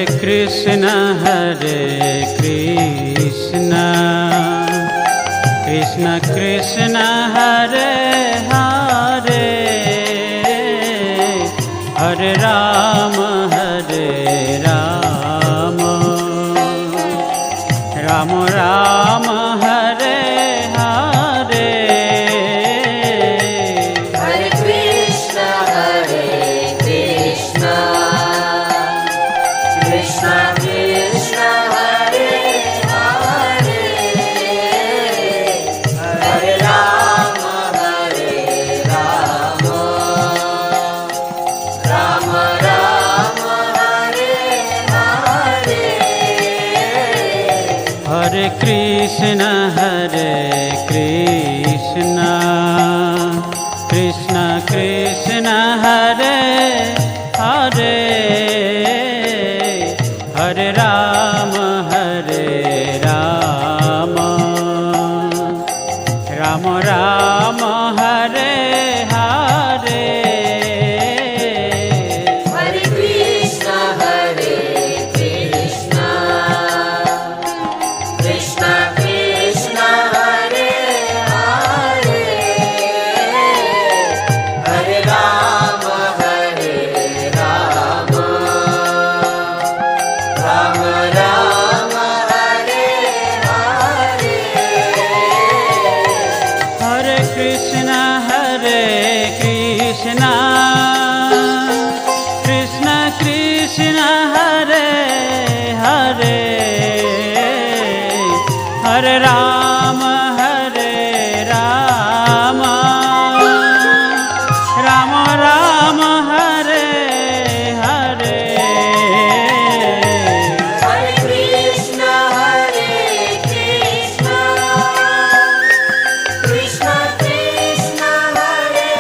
Krishna Krishna Krishna Hare Hare, Hare Ram Ram Ram Hare Hare. Hare Krishna Krishna Krishna Hare Hare, Hare Ram Ram Ram Hare Hare. Hare Krishna Krishna Krishna Hare Hare, Hare Ram Ram Ram Hare Hare. Hare Krishna Krishna Krishna Hare Hare, Hare Ram Ram Ram Hare Hare. Hare Krishna Krishna Krishna Hare Hare, Hare Ram Ram Ram Hare Hare. Hare Krishna Krishna Krishna Hare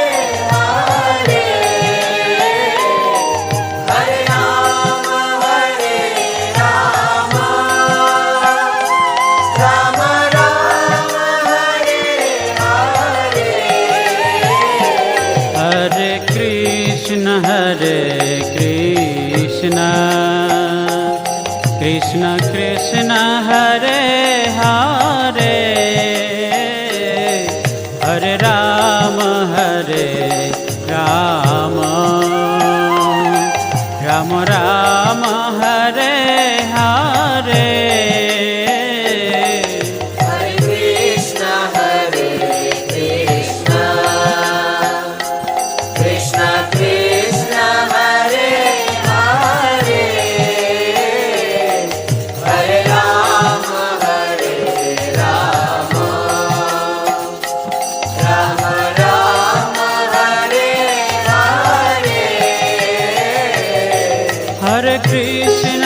Hare, Hare Ram Ram Hare Hare. Hare Krishna Krishna Krishna Hare Hare, Hare Ram Ram Hare Hare. Hare Krishna Krishna Krishna Hare Hare, Hare Ram Ram Ram Hare Hare. Hare Krishna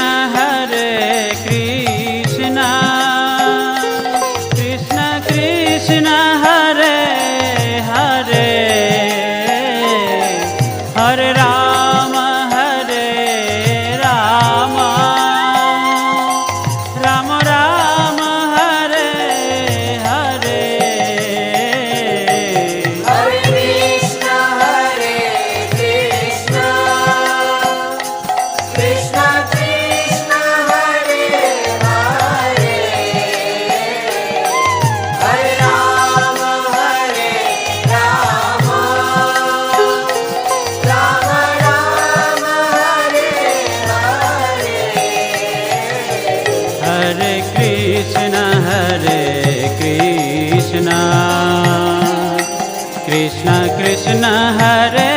Krishna Krishna Hare Hare, Hare Ram Ram Hare Hare. Hare Krishna Krishna Krishna Krishna Hare Hare, Hare Ram Ram Hare Hare. Hare Krishna Krishna Krishna Hare